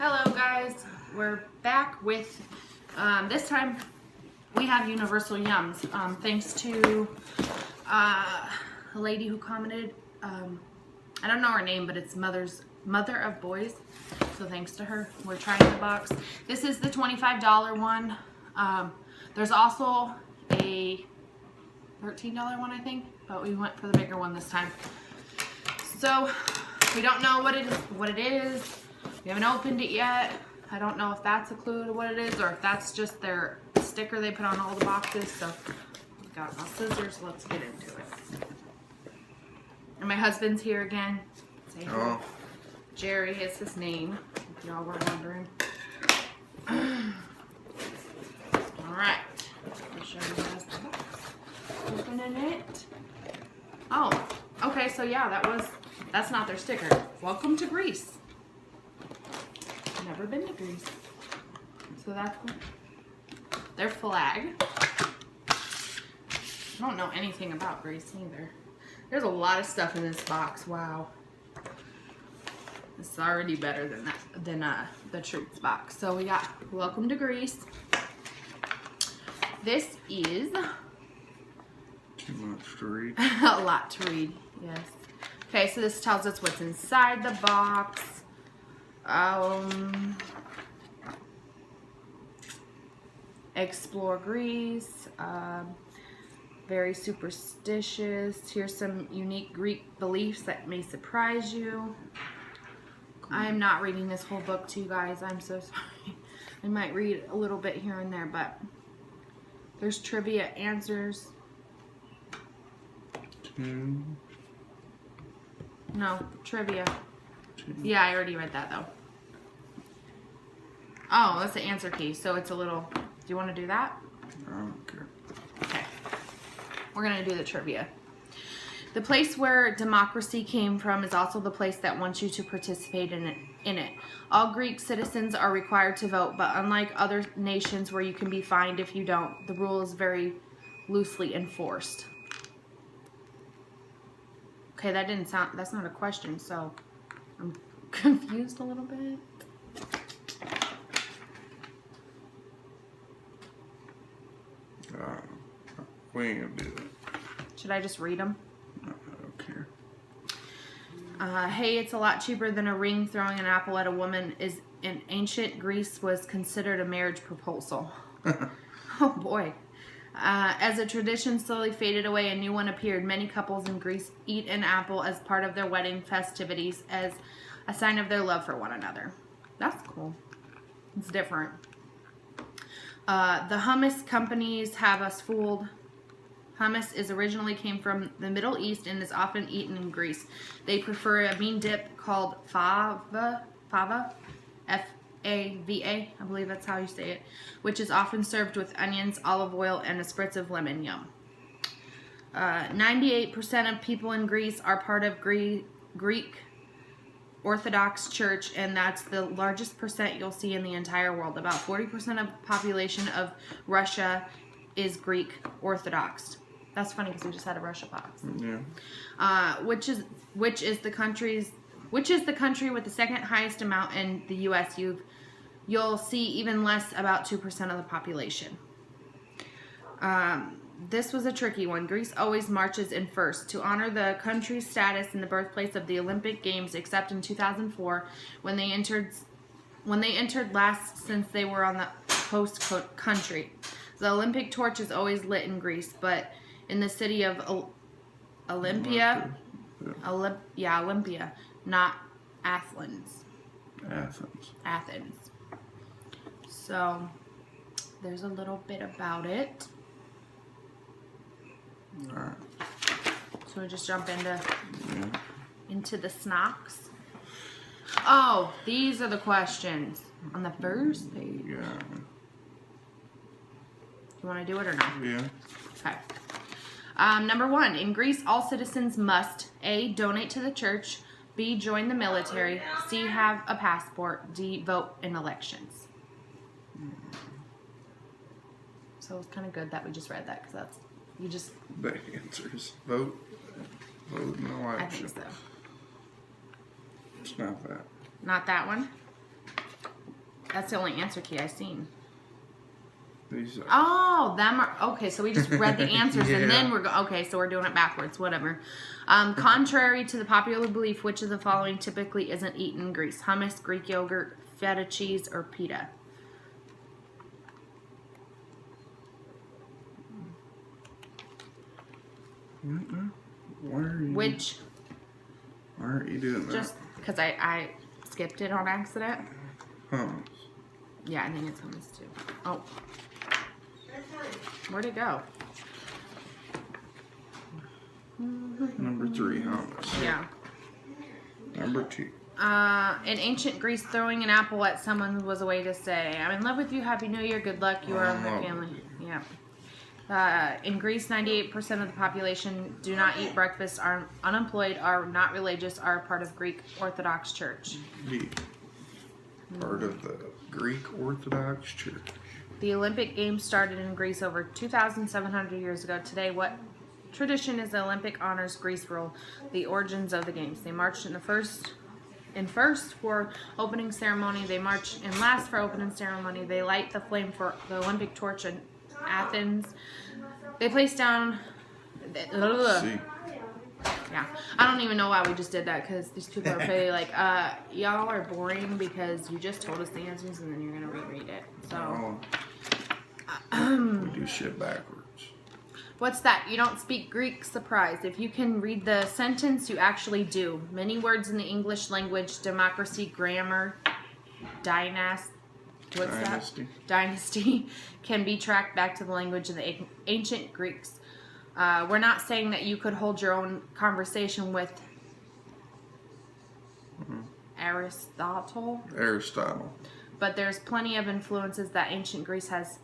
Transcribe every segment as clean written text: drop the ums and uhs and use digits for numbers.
Hello guys, we're back with, this time we have Universal Yums, thanks to a lady who commented, I don't know her name, but it's Mother of Boys, so thanks to her, we're trying the box. This is the $25 one, there's also a $13 one I think, but we went for the bigger one this time. So, we don't know what it is. We haven't opened it yet. I don't know if that's a clue to what it is or if that's just their sticker they put on all the boxes. So, I've got my scissors. Let's get into it. And my husband's here again. Say hello. Oh. Jerry is his name, if y'all were wondering. Alright. I'll show you guys the box. Opening it. Oh, okay, so yeah, that's not their sticker. Welcome to Greece. Never been to Greece. So that's their flag. I don't know anything about Greece either. There's a lot of stuff in this box. Wow. This is already better than the Truths box. So we got Welcome to Greece. This is too much to read. a lot to read, yes. Okay, so this tells us what's inside the box. Explore Greece. Very superstitious. Here's some unique Greek beliefs that may surprise you. I am not reading this whole book to you guys. I'm so sorry. I might read a little bit here and there, but there's trivia answers. No, trivia. Yeah, I already read that though. Oh, that's the answer key. So it's a little. Do you want to do that? I don't care. Okay. We're going to do the trivia. The place where democracy came from is also the place that wants you to participate in it. All Greek citizens are required to vote, but unlike other nations where you can be fined if you don't, the rule is very loosely enforced. Okay, that's not a question, so I'm confused a little bit. We ain't gonna do that. Should I just read them? No, I don't care. Hey, it's a lot cheaper than a ring. Throwing an apple at a woman is in ancient Greece was considered a marriage proposal. Oh boy. As a tradition slowly faded away, a new one appeared. Many couples in Greece eat an apple as part of their wedding festivities as a sign of their love for one another. That's cool. It's different. The hummus companies have us fooled. Hummus originally came from the Middle East and is often eaten in Greece. They prefer a bean dip called fava, F-A-V-A, I believe that's how you say it, which is often served with onions, olive oil, and a spritz of lemon. Yum. 98% of people in Greece are part of Greek Orthodox Church, and that's the largest percent you'll see in the entire world. About 40% of the population of Russia is Greek Orthodox. That's funny because we just had a Russia box. Yeah. Which is the country with the second highest amount in the U.S. You'll see even less, about 2% of the population. This was a tricky one. Greece always marches in first to honor the country's status in the birthplace of the Olympic Games, except in 2004 when they entered last since they were on the host country. The Olympic torch is always lit in Greece, but in the city of Olympia, Olympia, not Athens. Athens. So there's a little bit about it. All right. So we just jump into the snacks. Oh, these are the questions on the first page. Yeah. You want to do it or not? Yeah. Okay. Number 1. In Greece, all citizens must A. Donate to the church. B. Join the military. C. Have a passport. D. Vote in elections. So it's kind of good that we just read that because that's The answers. Vote in the election. I think so. It's not that. Not that one? That's the only answer key I've seen. These are, Oh, them are okay. So we just read the answers and then Yeah. okay. So we're doing it backwards. Whatever. Contrary to the popular belief, which of the following typically isn't eaten in Greece? Hummus, Greek yogurt, feta cheese, or pita? why are you? Which? Why aren't you doing that? Just because I skipped it on accident. Hummus. Yeah, I think it's hummus too. Oh, where'd it go? Number 3, hummus. Yeah. Number 2. In ancient Greece, throwing an apple at someone was a way to say, "I'm in love with you, Happy New Year, good luck, you are I'm in my love family." with Yeah. In Greece, 98% of the population do not eat breakfast, are unemployed, are not religious, are a part of Greek Orthodox Church. D. Part of the Greek Orthodox Church. The Olympic Games started in Greece over 2,700 years ago. Today, what tradition is the Olympic honors Greece rule? The origins of the games. They marched in first for opening ceremony. They march in last for opening ceremony. They light the flame for the Olympic torch in Athens. They place down. C. Yeah, I don't even know why we just did that because these people are probably like, y'all are boring because you just told us the answers and then you're gonna reread it. So, We do shit backwards. what's that? You don't speak Greek? Surprise! If you can read the sentence, you actually do. Many words in the English language, democracy, grammar, Dynasty can be tracked back to the language of the ancient Greeks. We're not saying that you could hold your own conversation with Aristotle, but there's plenty of influences that ancient Greece has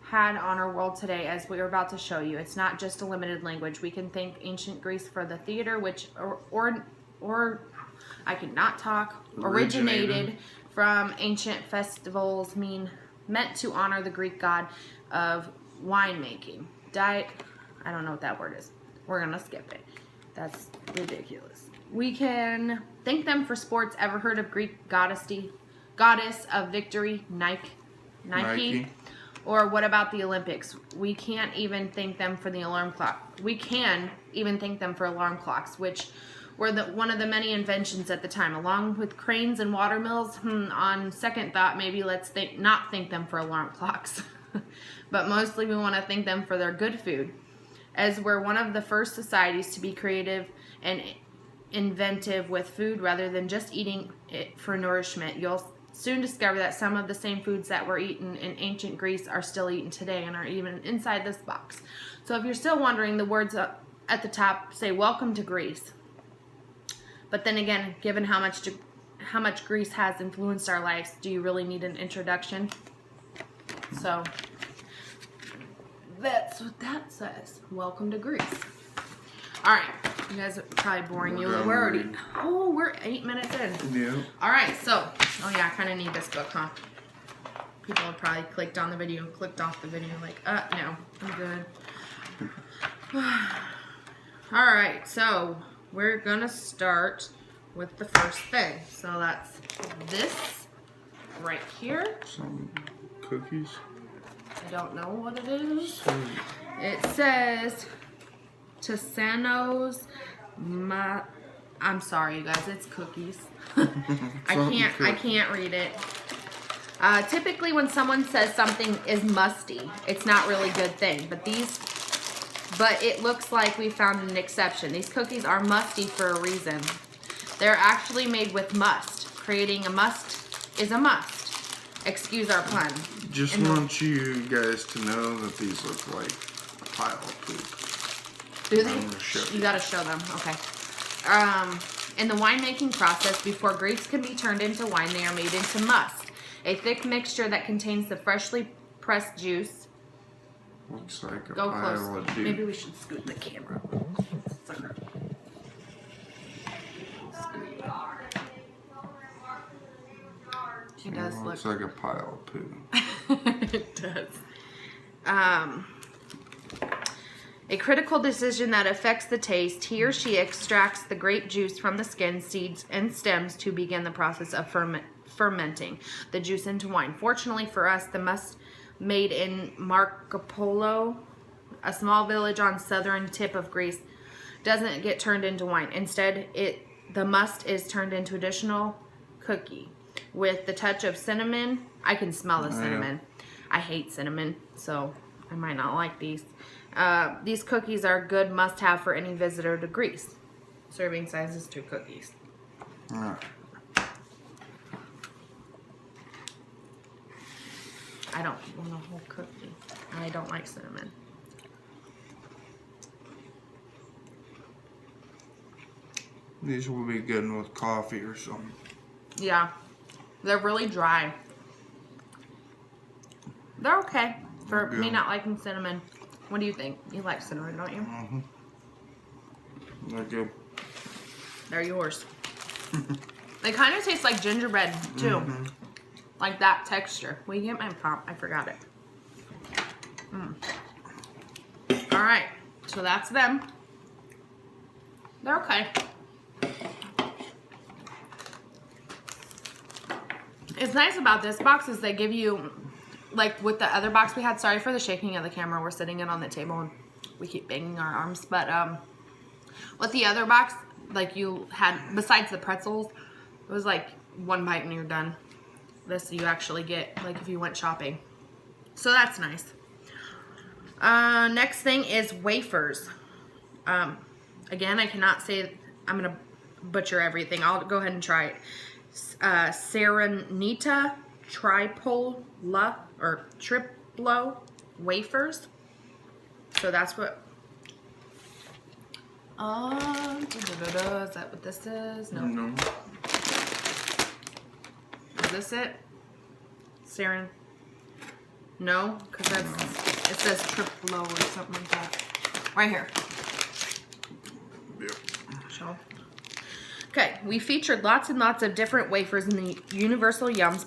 had on our world today, as we are about to show you. It's not just a limited language. We can thank ancient Greece for the theater, which or I cannot talk, originated from ancient festivals meant to honor the Greek god of winemaking. I don't know what that word is. We're gonna skip it. That's ridiculous. We can thank them for sports. Ever heard of Greek goddess of victory, Nike? Or what about the Olympics? We can't even thank them for the alarm clock. We can even thank them for alarm clocks, which were one of the many inventions at the time. Along with cranes and water mills, on second thought, maybe let's not thank them for alarm clocks. But mostly we want to thank them for their good food. As we're one of the first societies to be creative and inventive with food rather than just eating it for nourishment, you'll soon discover that some of the same foods that were eaten in ancient Greece are still eaten today and are even inside this box. So if you're still wondering, the words up at the top say "Welcome to Greece." But then again, given how much Greece has influenced our lives, do you really need an introduction? So that's what that says. Welcome to Greece. All right, you guys are probably boring you. We're 8 minutes in. Yeah. All right, so I kind of need this book, huh? People have probably clicked on the video, clicked off the video, like, no, I'm good. All right, so we're gonna start with the first thing. So that's this right here. Some cookies. I don't know what it is. So, It says Tosano's I'm sorry, you guys. It's cookies. I can't read it. Typically, when someone says something is musty, it's not really a good thing. But it looks like we found an exception. These cookies are musty for a reason. They're actually made with must. Creating a must is a must. Excuse our pun. just want you guys to know that these look like a pile of poop. Do they? I'm gonna show You gotta show them. Okay. In the winemaking process, before grapes can be turned into wine, they are made into must, a thick mixture that contains the freshly pressed juice. Looks like a Go pile close. of poop. Maybe we should scoot the camera. She does look. Looks like a pile of poo. It does. A critical decision that affects the taste. He or she extracts the grape juice from the skin, seeds, and stems to begin the process of fermenting the juice into wine. Fortunately for us, the must made in Marco Polo, a small village on southern tip of Greece, doesn't get turned into wine. Instead, the must is turned into additional cookie with the touch of cinnamon. I can smell the cinnamon. I hate cinnamon, so I might not like these. These cookies are good must-have for any visitor to Greece. Serving size is 2 cookies. Alright. I don't want a whole cookie. I don't like cinnamon. These will be good with coffee or something. Yeah, they're really dry. They're okay for me not liking cinnamon. What do you think? You like cinnamon, don't you? Mm-hmm. They're good. They're yours. They kind of taste like gingerbread too. Like that texture. Will you get my pop? I forgot it. Alright, so that's them. They're okay. It's nice about this box is they give you, like with the other box we had, sorry for the shaking of the camera, we're sitting it on the table and we keep banging our arms, but with the other box, like you had, besides the pretzels, it was like 1 bite and you're done. This you actually get, like if you went shopping. So that's nice. Next thing is wafers. Again, I cannot say, I'm going to butcher everything. I'll go ahead and try it. Serenita Tripola or Triplo wafers. So that's what. Is that what this is? No. No. Is this it? Saren? No, because it says Triplo or something like that. Right here. Yep. Show. Okay, we featured lots and lots of different wafers in the Universal Yums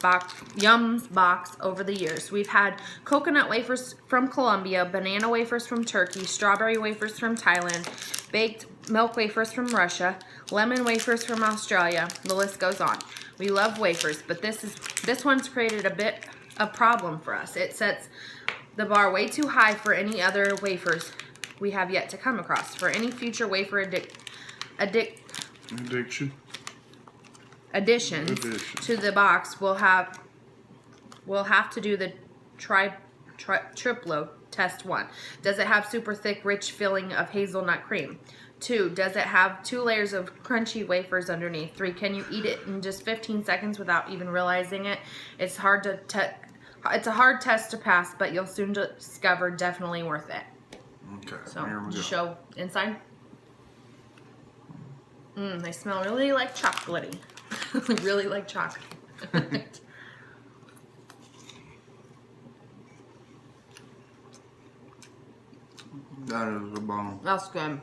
box over the years. We've had coconut wafers from Colombia, banana wafers from Turkey, strawberry wafers from Thailand, baked milk wafers from Russia, lemon wafers from Australia. The list goes on. We love wafers, but this one's created a bit of problem for us. It sets the bar way too high for any other wafers we have yet to come across. For any future wafer additions to the box, we'll have to do the Triplo test 1. Does it have super thick, rich filling of hazelnut cream? 2, does it have 2 layers of crunchy wafers underneath? 3, can you eat it in just 15 seconds without even realizing it? It's a hard test to pass, but you'll soon discover definitely worth it. Okay, so here we go. Show inside. They smell really like chocolatey. Really like chocolate. That is a bomb. That's good.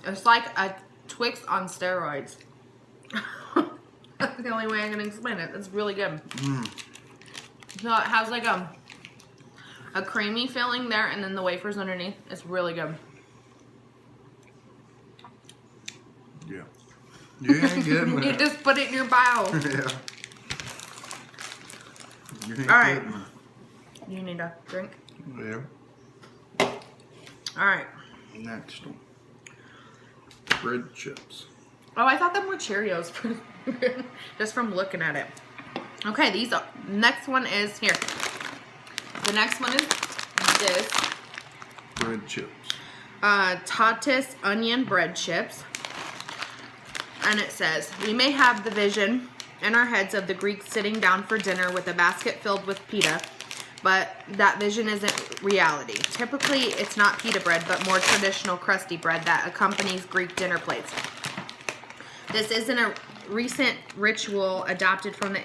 It's like a Twix on steroids. That's the only way I can explain it. It's really good. So it has like a creamy filling there and then the wafers underneath. It's really good. Yeah. You ain't getting that. You just put it in your bowl. Yeah. You ain't All right. getting that. You need a drink? Yeah. All right. Next one. Bread chips. Oh, I thought them were Cheerios. Just from looking at it. Okay, these are, next one is here. The next one is this. Bread chips. Tatis onion bread chips. And it says, we may have the vision in our heads of the Greeks sitting down for dinner with a basket filled with pita, but that vision isn't reality. Typically, it's not pita bread, but more traditional crusty bread that accompanies Greek dinner plates. This isn't a recent ritual adopted from the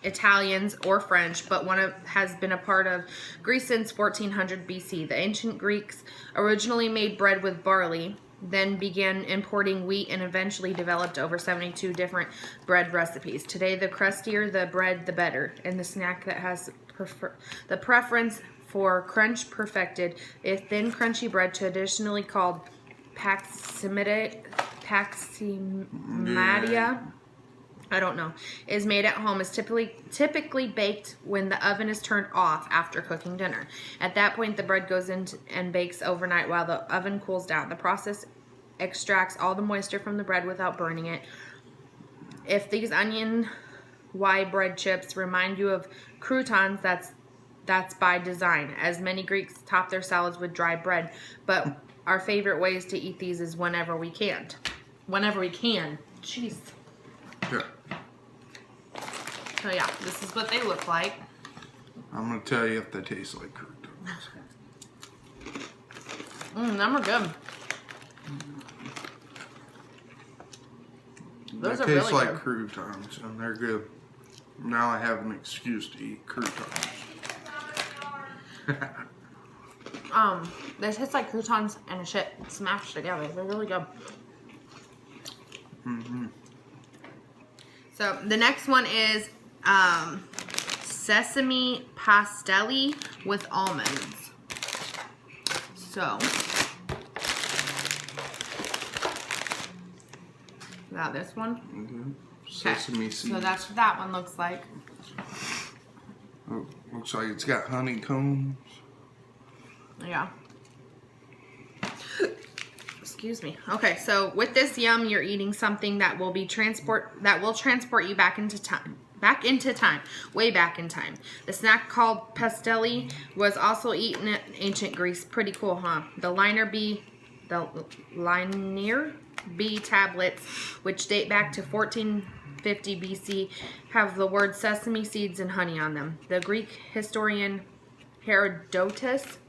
Italians or French, but has been a part of Greece since 1400 BC. The ancient Greeks originally made bread with barley, then began importing wheat and eventually developed over 72 different bread recipes. Today, the crustier the bread, the better, and the snack that has the preference for crunch perfected is thin, crunchy bread, traditionally called paximia, I don't know, is made at home is typically baked when the oven is turned off after cooking dinner. At that point, the bread goes in and bakes overnight while the oven cools down. The process extracts all the moisture from the bread without burning it. If these onion wide bread chips remind you of croutons, that's by design, as many Greeks top their salads with dry bread. But our favorite ways to eat these is whenever we can. Whenever we can. Jeez. Yeah. So yeah, this is what they look like. I'm gonna tell you if they taste like croutons. Them are good. Those They are taste really like good. croutons, and they're good. Now I have an excuse to eat croutons. They taste like croutons and shit smashed together. They're really good. So the next one is sesame pastelli with almonds. So got this one. Sesame seeds. So that's what that one looks like. Oh, looks like it's got honeycombs. Yeah. Excuse me. Okay, so with this yum, you're eating something that will transport you back into time. Way back in time. The snack called pastelli was also eaten in ancient Greece. Pretty cool, huh? The Linear B tablets, which date back to 1450 BC, have the word sesame seeds and honey on them. The Greek historian Herodotus,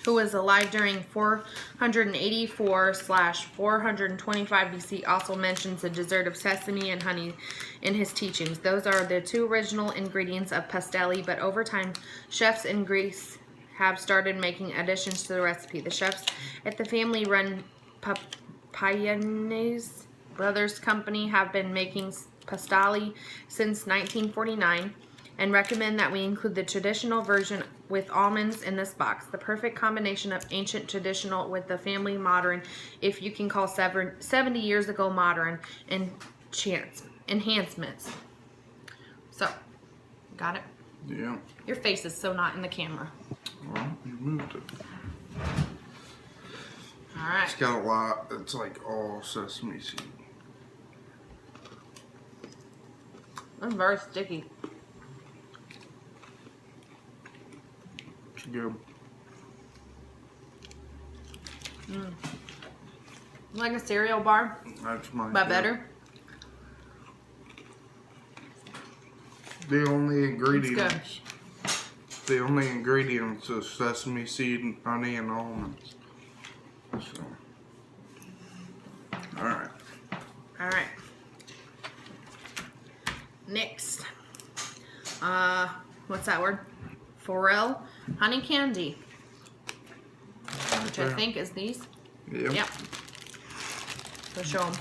who was alive during 484/425 BC, also mentions the dessert of sesame and honey in his teachings. Those are the two original ingredients of pastelli, but over time, chefs in Greece have started making additions to the recipe. The chefs at the family-run Papayanese Brothers Company have been making pastelli since 1949 and recommend that we include the traditional version with almonds in this box. The perfect combination of ancient traditional with the family modern, if you can call 70 years ago modern, enhancements. So, got it? Yeah. Your face is so not in the camera. Well, you moved it. All right. It's got a lot. It's like all sesame seed. It's very sticky. It's good. Like a cereal bar, That's my. but better. The only ingredients. The only ingredients is sesame seed and honey and almonds. So. All right. All right. Next. What's that word? Forel honey candy, which I think is these. Yep. So show them.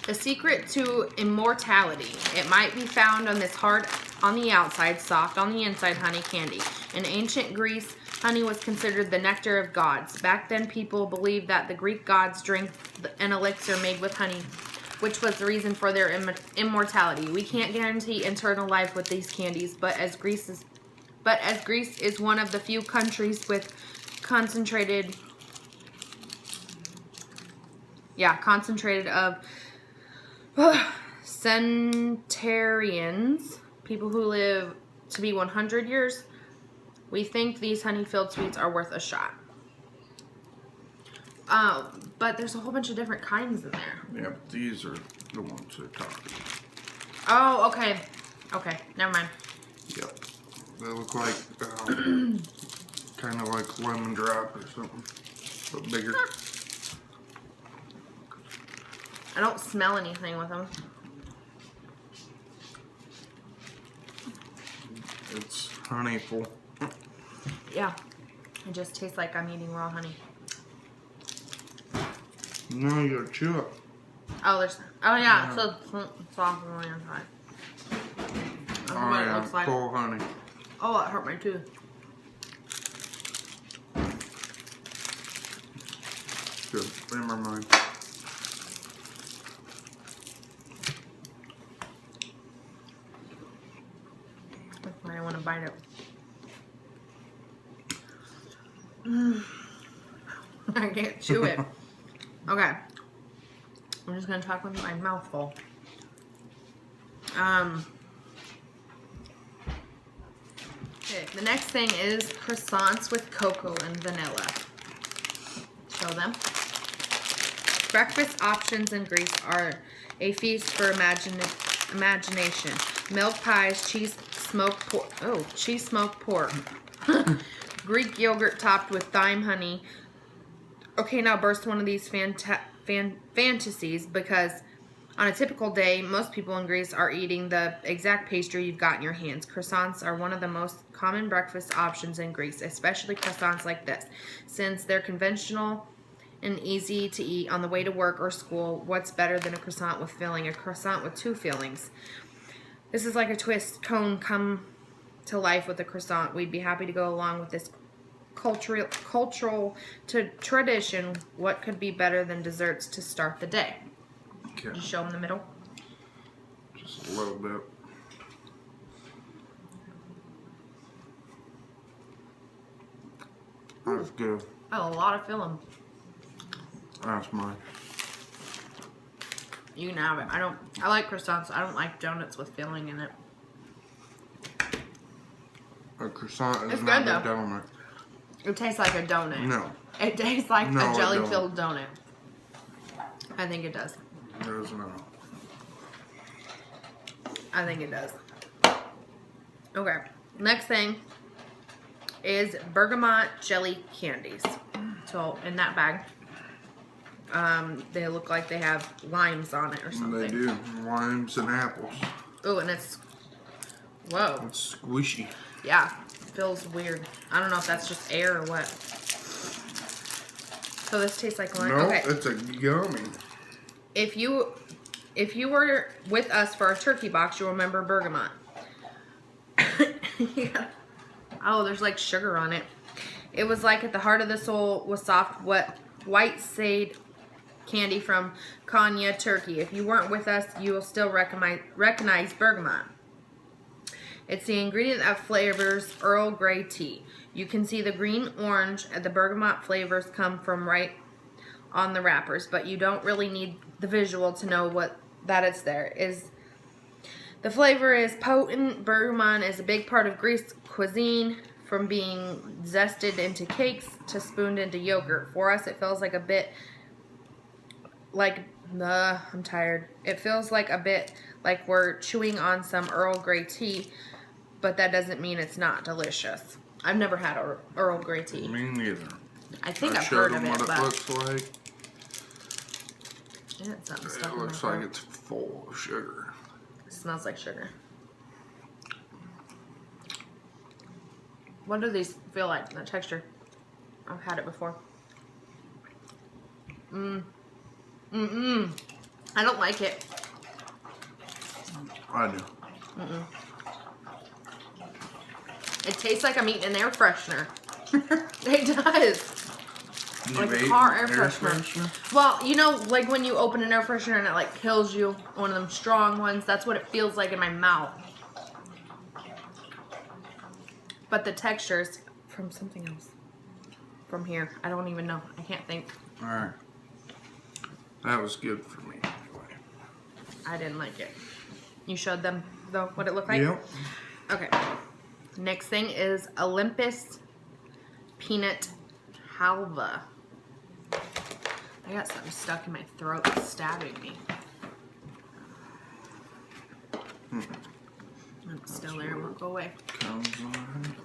The secret to immortality. It might be found on this hard on the outside, soft on the inside honey candy. In ancient Greece, honey was considered the nectar of gods. Back then, people believed that the Greek gods drank an elixir made with honey, which was the reason for their immortality. We can't guarantee eternal life with these candies, but as Greece is one of the few countries with concentrated of centenarians, people who live to be 100 years, we think these honey-filled sweets are worth a shot. But there's a whole bunch of different kinds in there. Yep, these are the ones they're talking about. Oh, okay. Okay, never mind. Yep. They look like, kind of like lemon drop or something, but bigger. I don't smell anything with them. It's honeyful. Yeah. It just tastes like I'm eating raw honey. No, you gotta chew it. Oh, yeah, it's so soft on the inside. That's Oh, what it yeah, looks like. full honey. Oh, it hurt my tooth. Good. Never mind. gonna bite it. I can't chew it. Okay. I'm just gonna talk with my mouth full. Okay, the next thing is croissants with cocoa and vanilla. Show them. Breakfast options in Greece are a feast for imagination. Milk pies, cheese smoked pork. Greek yogurt topped with thyme honey. Okay, now burst one of these fantasies, because on a typical day, most people in Greece are eating the exact pastry you've got in your hands. Croissants are one of the most common breakfast options in Greece, especially croissants like this. Since they're conventional and easy to eat on the way to work or school, what's better than a croissant with filling? A croissant with two fillings. This is like a twist cone come to life with a croissant. We'd be happy to go along with this cultural tradition. What could be better than desserts to start the day? Okay. Just show them the middle. Just a little bit. That's good. Oh, a lot of filling. That's mine. You can have it. I like croissants. I don't like donuts with filling in it. A croissant is It's not good, a though. donut. It tastes like a donut. No. It tastes like No, a it jelly-filled donut. I think it does. It does not. I think it does. Okay. Next thing is bergamot jelly candies. So in that bag, they look like they have limes on it or something. They do. Limes and apples. Oh, and it's, whoa. It's squishy. Yeah, feels weird. I don't know if that's just air or what. So this tastes like lime. No, Okay. it's a yummy. If you were with us for our turkey box, you'll remember bergamot. Yeah. Oh, there's like sugar on it. It was like at the heart of the soul was soft, white sade candy from Konya, Turkey. If you weren't with us, you will still recognize bergamot. It's the ingredient that flavors Earl Grey tea. You can see the green, orange, and the bergamot flavors come from right on the wrappers, but you don't really need the visual to know that it's there. The flavor is potent. Bergamot is a big part of Greece cuisine, from being zested into cakes to spooned into yogurt. For us, it feels like a bit like I'm tired. It feels like a bit like we're chewing on some Earl Grey tea, but that doesn't mean it's not delicious. I've never had Earl Grey tea. Me neither. I think I've showed heard of them it, what but it looks like. yeah, it's something stuck It in my looks throat. like it's full of sugar. It smells like sugar. What do these feel like? The texture. I've had it before. I don't like it. I do. It tastes like I'm eating an air freshener. It does. Like You've a car air eaten freshener. Well, you know, like when you open an air freshener and it like kills you, one of them strong ones, that's what it feels like in my mouth. But the texture's from something else. From here. I don't even know. I can't think. Alright. That was good for me anyway. I didn't like it. You showed them, though, what it looked like? Yep. Okay. Next thing is Olympus peanut halva. I got something stuck in my throat that's stabbing me. It's still there. It won't go away. Comes on.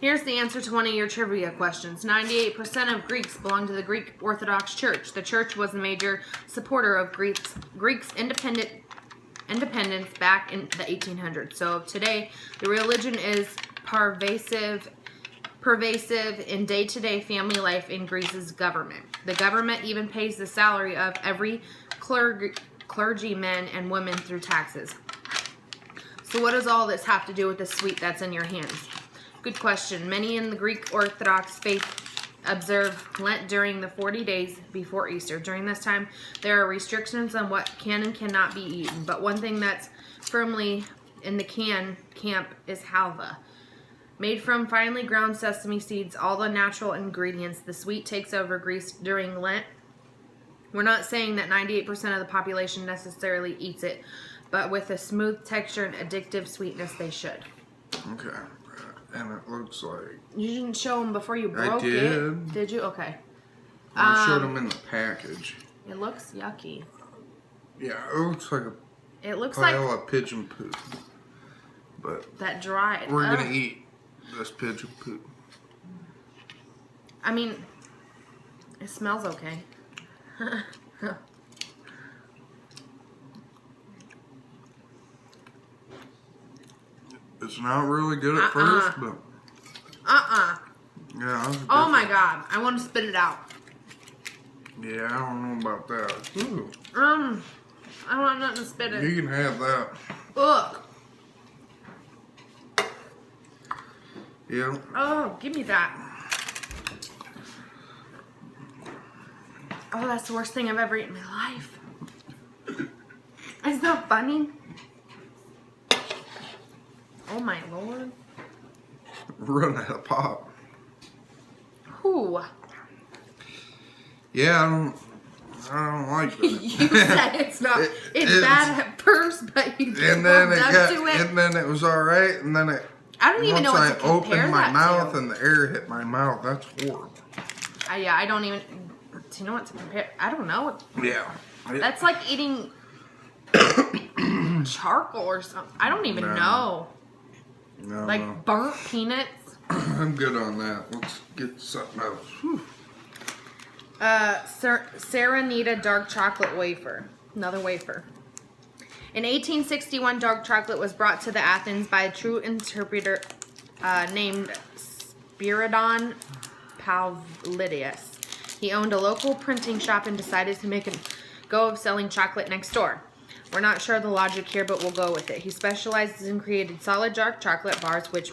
Here's the answer to one of your trivia questions. 98% of Greeks belong to the Greek Orthodox Church. The church was a major supporter of Greeks' independence back in the 1800s. So today, the religion is pervasive in day-to-day family life in Greece's government. The government even pays the salary of every clergyman and women through taxes. So what does all this have to do with the sweet that's in your hands? Good question. Many in the Greek Orthodox faith observe Lent during the 40 days before Easter. During this time, there are restrictions on what can and cannot be eaten. But one thing that's firmly in the camp is halva. Made from finely ground sesame seeds, all the natural ingredients. The sweet takes over Greece during Lent. We're not saying that 98% of the population necessarily eats it, but with a smooth texture and addictive sweetness, they should. Okay. And it looks like... You didn't show them before you broke I did. it. Did you? Okay. I showed them in the package. It looks yucky. Yeah, it looks like a pile of pigeon poop. But that dried. we're going to eat this pigeon poop. I mean, it smells okay. It's not really good at first, but... Yeah. Oh my god. I want to spit it out. Yeah, I don't know about that. Ooh. I don't want nothing to spit it. You can have that. Ugh. Yeah. Oh, give me that. Oh, that's the worst thing I've ever eaten in my life. It's not funny. Oh my lord. Run out of pop. Who? Yeah, I don't like that. You said it's not. It's bad at first, but you just warmed up to it. And then it was all right, and then it. I don't even know what to compare once I opened my mouth to. and the air hit my mouth, that's horrible. Yeah, I don't even. Do you know what to compare? I don't know. Yeah. That's like eating charcoal or something. I don't even know. No. Like burnt peanuts. I'm good on that. Let's get something else. Whew. Serenita dark chocolate wafer. Another wafer. In 1861, dark chocolate was brought to the Athens by a true interpreter named Spiridon Pavlidis. He owned a local printing shop and decided to make a go of selling chocolate next door. We're not sure of the logic here, but we'll go with it. He specializes in creating solid dark chocolate bars, which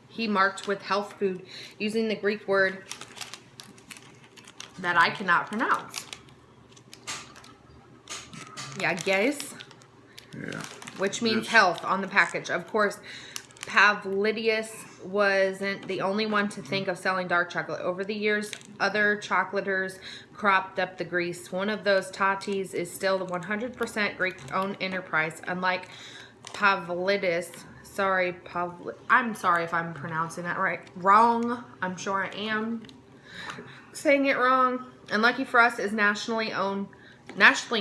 he marked with health food using the Greek word that I cannot pronounce. Yeah, guys. Yeah. Which means health on the package. Of course, Pavlidis wasn't the only one to think of selling dark chocolate. Over the years, other chocolaters cropped up the Greece. One of those Tatis is still the 100% Greek-owned enterprise. Unlike Pavlidis, I'm sorry if I'm pronouncing that wrong. I'm sure I am saying it wrong. And lucky for us, is nationally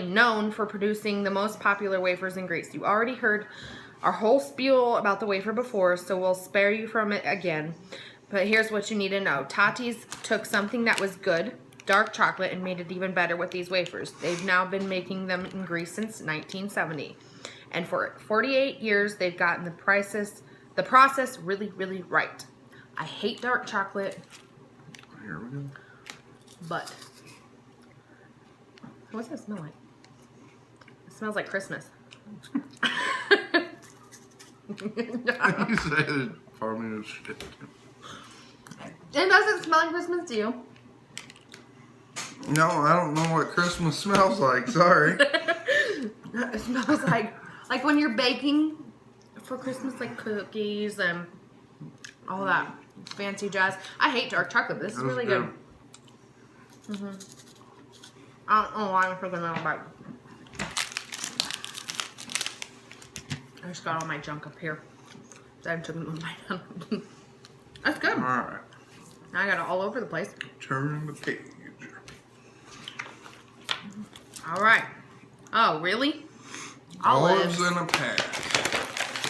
known for producing the most popular wafers in Greece. You already heard our whole spiel about the wafer before, so we'll spare you from it again. But here's what you need to know. Tatis took something that was good, dark chocolate, and made it even better with these wafers. They've now been making them in Greece since 1970. And for 48 years, they've gotten the process really, really right. I hate dark chocolate. Here we go. But what's that smell like? It smells like Christmas. You said it funny as shit. It doesn't smell like Christmas to you. No, I don't know what Christmas smells like. Sorry. It smells like when you're baking for Christmas, like cookies and all that fancy jazz. I hate dark chocolate, but this is really good. I don't know why I'm freaking out about it. I just got all my junk up here. I took them with my hand. That's good. Alright. Now I got it all over the place. Turn the page. Alright. Oh, really? Olives in a pack.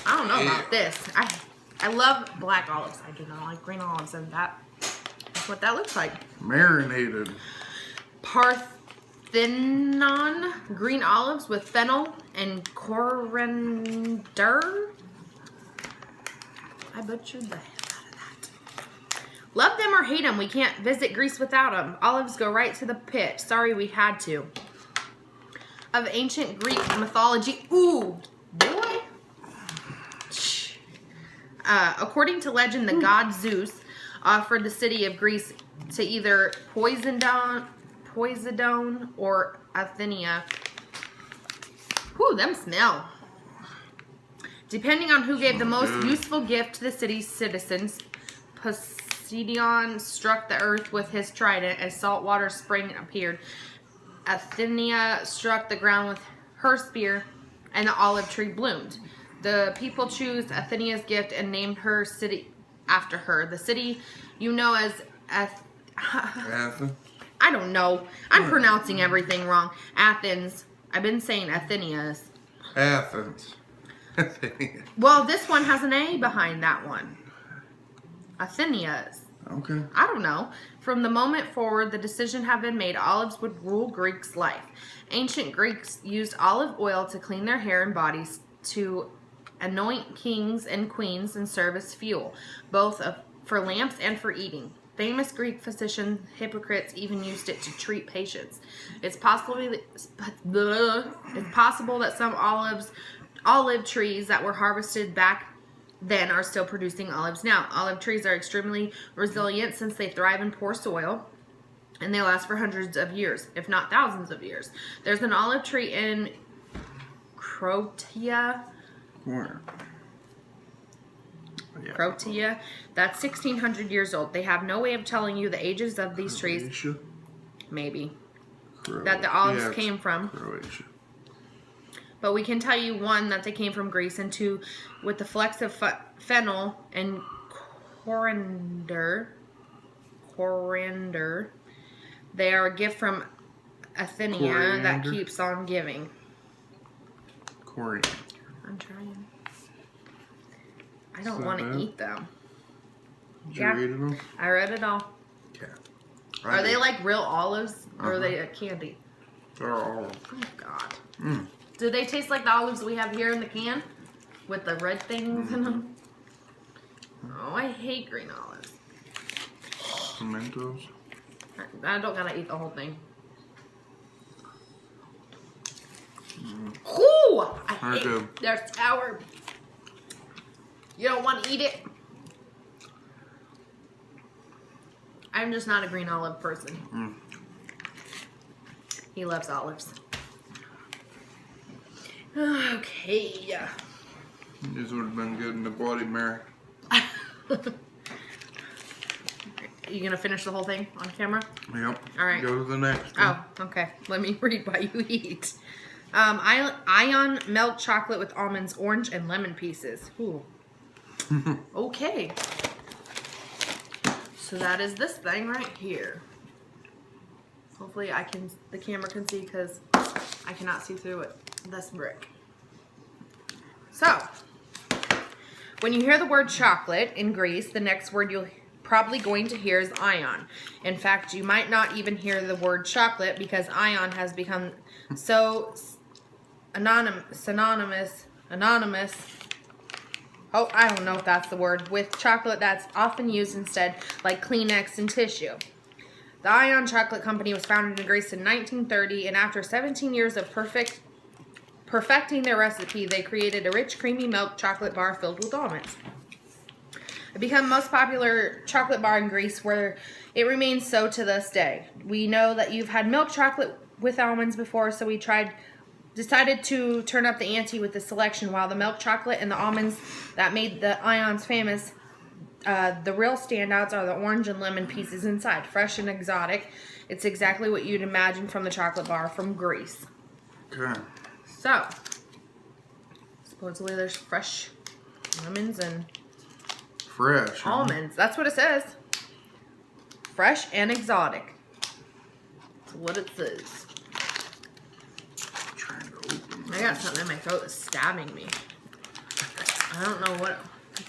I don't know about this. I love black olives. I do not like green olives, and that's what that looks like. Marinated. Parthenon green olives with fennel and coriander. I butchered the hell out of that. Love them or hate them, we can't visit Greece without them. Olives go right to the pit. Sorry, we had to. Of ancient Greek mythology. Ooh, boy. According to legend, the god Zeus offered the city of Greece to either Poseidon or Athena. Whew, them smell. Depending on who gave the most good. useful gift to the city's citizens, Poseidon struck the earth with his trident. A saltwater spring appeared. Athena struck the ground with her spear, and the olive tree bloomed. The people chose Athena's gift and named her city after her. The city you know as Athens. I don't know. I'm pronouncing everything wrong. Athens. I've been saying Athenia's. Athens. Well, this one has an A behind that one. Athenia's. Okay. I don't know. From the moment forward, the decision had been made. Olives would rule Greeks' life. Ancient Greeks used olive oil to clean their hair and bodies, to anoint kings and queens, and serve as fuel, both for lamps and for eating. Famous Greek physician Hippocrates even used it to treat patients. It's possible that some olive trees that were harvested back then are still producing olives now. Olive trees are extremely resilient since they thrive in poor soil, and they last for hundreds of years, if not thousands of years. There's an olive tree in Croatia. Where? Yeah. Croatia, that's 1,600 years old. They have no way of telling you the ages of these trees. Croatia? Maybe. That the olives came from. Croatia. But we can tell you, one, that they came from Greece, and two, with the flecks of fennel and coriander, they are a gift from Athenia that keeps on giving. Coriander. I'm trying. I don't want to eat them. Did you read it all? I read it all. Yeah. Are they like real olives, or are they a candy? They're olives. Oh, God. Do they taste like the olives we have here in the can? With the red things in them? Oh, I hate green olives. Pimentos. I don't gotta eat the whole thing. Ooh! I hate it. They're sour. You don't want to eat it? I'm just not a green olive person. He loves olives. Okay. These would have been good in the Bloody Mary. You gonna finish the whole thing on camera? Yep. All right. Go to the next one. Oh, okay. Let me read what you eat. Ion milk chocolate with almonds, orange, and lemon pieces. Ooh. Okay. So that is this thing right here. Hopefully the camera can see, because I cannot see through it. This brick. So, when you hear the word chocolate in Greece, the next word you'll probably going to hear is ion. In fact, you might not even hear the word chocolate, because ion has become so synonymous. Oh, I don't know if that's the word. With chocolate that's often used instead, like Kleenex and tissue. The Ion Chocolate Company was founded in Greece in 1930, and after 17 years of perfecting their recipe, they created a rich, creamy milk chocolate bar filled with almonds. It became the most popular chocolate bar in Greece, where it remains so to this day. We know that you've had milk chocolate with almonds before, so we decided to turn up the ante with the selection. While the milk chocolate and the almonds that made the Ions famous, the real standouts are the orange and lemon pieces inside. Fresh and exotic. It's exactly what you'd imagine from the chocolate bar from Greece. Okay. So, supposedly there's fresh lemons and Fresh. almonds. That's what it says. Fresh and exotic. That's what it says. Trying to open I got something in my throat that's stabbing me. I don't know what.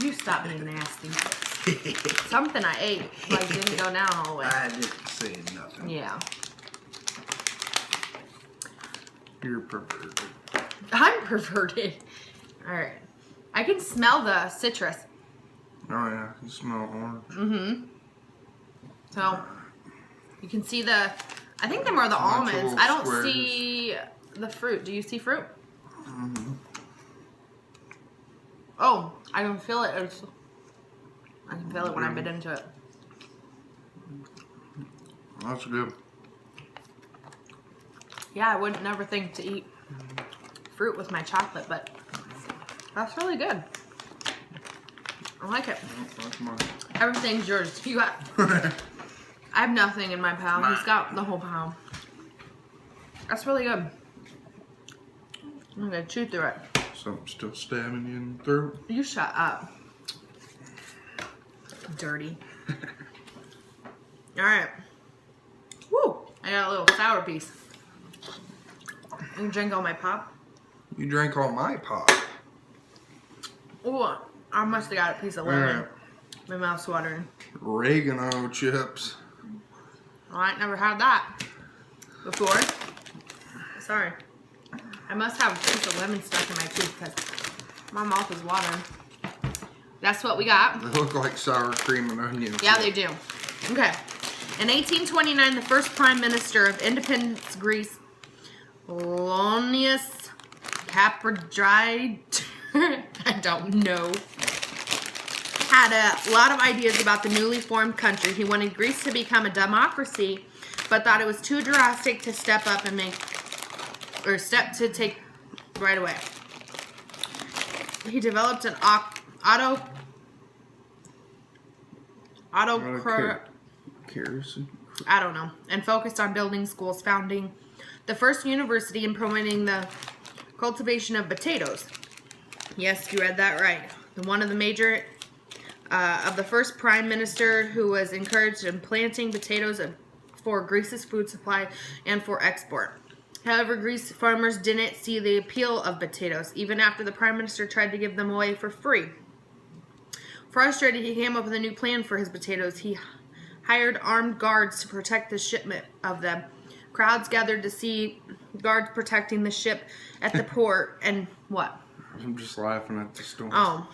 You stop being nasty. Something I ate like didn't go down all the way. I didn't say nothing. Yeah. You're perverted. I'm perverted. Alright. I can smell the citrus. Oh yeah, you smell orange. Mm-hmm. So, you can see the, I think them are the almonds. I don't see the fruit. Do you see fruit? Mm-hmm. Oh, I can feel it. I can feel it when I bit into it. That's good. Yeah, I would never think to eat fruit with my chocolate, but That's really good. I like it. That's mine. Everything's yours. You got. I have nothing in my pile. He's got the whole pile. That's really good. I'm gonna chew through it. Something still stabbing you in the throat. You shut up. Dirty. Alright. Woo! I got a little sour piece. I can drink all my pop. You drank all my pop. Ooh, I must have got a piece of lemon. My mouth's watering. Oregano chips. Oh, I ain't never had that before. Sorry. I must have a piece of lemon stuck in my tooth because my mouth is watering. That's what we got. They look like sour cream and onions. Yeah, they do. Okay. In 1829, the first prime minister of independent Greece, Lonius Capodride, I don't know, had a lot of ideas about the newly formed country. He wanted Greece to become a democracy, but thought it was too drastic to step up and take right away. He developed an I don't know, and focused on building schools, founding the first university, and promoting the cultivation of potatoes. Yes, you read that right. One of the major of the first prime minister who was encouraged in planting potatoes for Greece's food supply and for export. However, Greece farmers didn't see the appeal of potatoes, even after the prime minister tried to give them away for free. Frustrated, he came up with a new plan for his potatoes. He hired armed guards to protect the shipment of them. Crowds gathered to see guards protecting the ship at the port, and what? I'm just laughing at the story. Oh,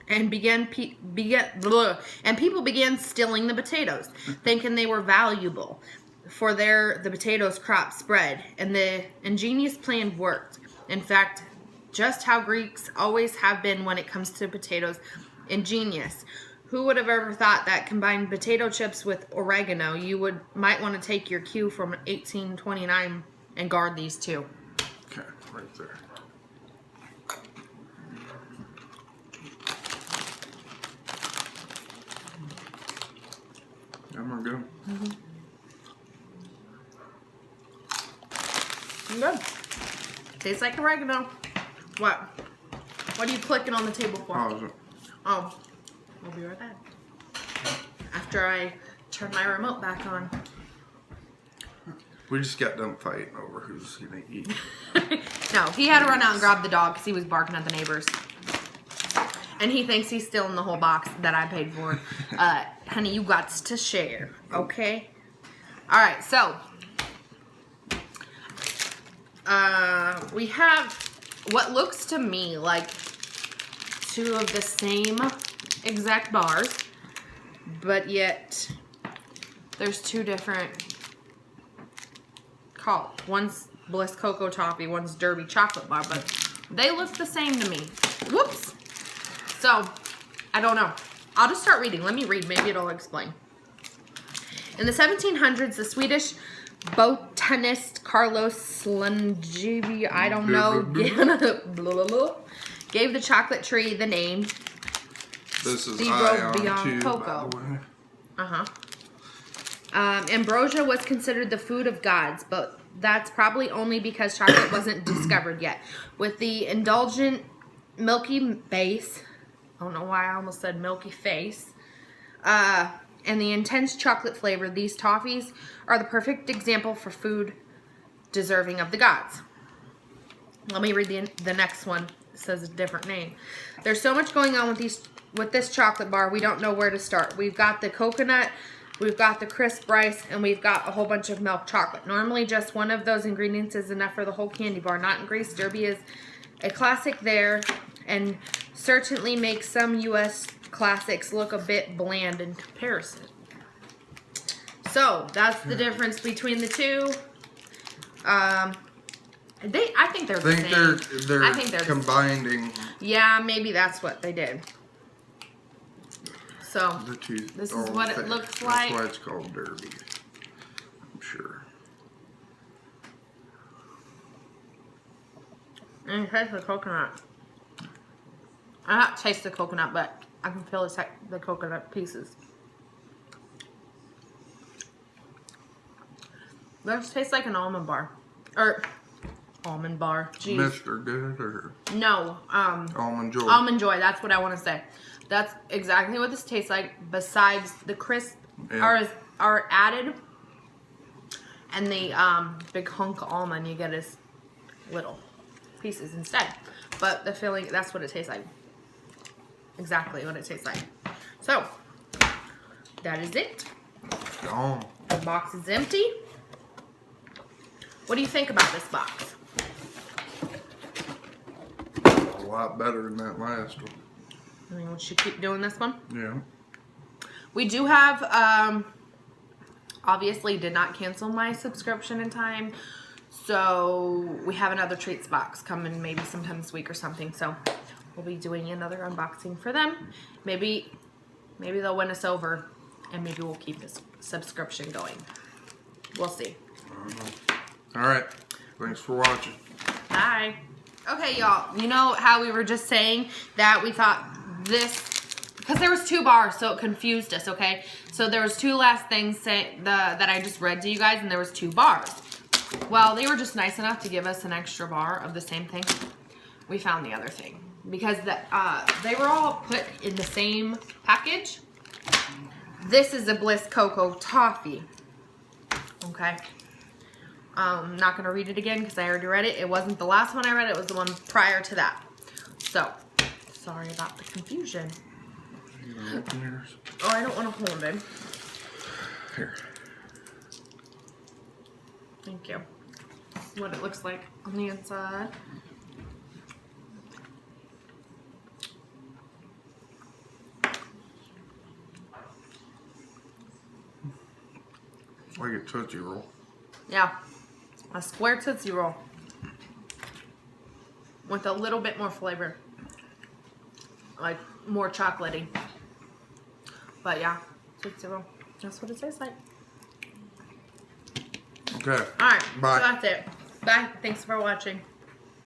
and people began stealing the potatoes, thinking they were valuable. For the potatoes crop spread, and the ingenious plan worked. In fact, just how Greeks always have been when it comes to potatoes, ingenious. Who would have ever thought that combined potato chips with oregano? You might want to take your cue from 1829 and guard these two. Okay, right there. Them are good. Mm-hmm. Good. Tastes like oregano. What? What are you clicking on the table for? Oh, is it? Oh, I'll be right back. After I turn my remote back on. We just got done fighting over who's gonna eat. No, he had to run out and grab the dog because he was barking at the neighbors. And he thinks he's stealing the whole box that I paid for. Honey, you got to share, okay? All right, so we have what looks to me like two of the same exact bars, but yet there's two different calls. One's Bliss Cocoa Toffee, one's Derby Chocolate Bar, but they look the same to me. Whoops. So, I don't know. I'll just start reading. Let me read. Maybe it'll explain. In the 1700s, the Swedish botanist Carlos Linnaeus, I don't know, gave the chocolate tree the name This is Zero Ion Beyond 2, Cocoa. by the way. Ambrosia was considered the food of gods, but that's probably only because chocolate wasn't discovered yet. With the indulgent milky base, I don't know why I almost said milky face, and the intense chocolate flavor, these toffees are the perfect example for food deserving of the gods. Let me read the next one. It says a different name. There's so much going on with this chocolate bar, we don't know where to start. We've got the coconut, we've got the crisp rice, and we've got a whole bunch of milk chocolate. Normally, just one of those ingredients is enough for the whole candy bar. Not in Greece. Derby is a classic there, and certainly makes some U.S. classics look a bit bland in comparison. So, that's the difference between the two. I think they're the same. They're I think they're combining Yeah, maybe that's what they did. So, the two. this is what it looks like. That's why it's called Derby. I'm sure. And it tastes like coconut. I don't taste the coconut, but I can feel the coconut pieces. This tastes like an almond bar. Or, almond bar. Jeez. Mr. Good or No, Almond Joy? Almond Joy, that's what I want to say. That's exactly what this tastes like, besides the crisp are added, and the big hunk of almond you get is little pieces instead. But the filling, that's what it tastes like. Exactly what it tastes like. So, that is it. Gone. The box is empty. What do you think about this box? A lot better than that last one. I mean, we should keep doing this one. Yeah. We do have, obviously did not cancel my subscription in time. So we have another treats box coming maybe sometime this week or something. So we'll be doing another unboxing for them. Maybe they'll win us over and maybe we'll keep this subscription going. We'll see. All right. Thanks for watching. Bye. Okay, y'all. You know how we were just saying that we thought this, because there was 2 bars, so it confused us, okay? So there was 2 last things that I just read to you guys, and there was 2 bars. Well, they were just nice enough to give us an extra bar of the same thing. We found the other thing. Because they were all put in the same package. This is a Bliss Cocoa Toffee. Okay. I'm not going to read it again because I already read it. It wasn't the last one I read. It was the one prior to that. So, sorry about the confusion. You gonna open yours? Oh, I don't want to hold it. Here. Thank you. This is what it looks like on the inside. Like a Tootsie Roll. Yeah. A square Tootsie Roll. With a little bit more flavor. Like, more chocolatey. But yeah, Tootsie Roll. That's what it tastes like. Okay. Alright, Bye. so that's it. Bye. Thanks for watching.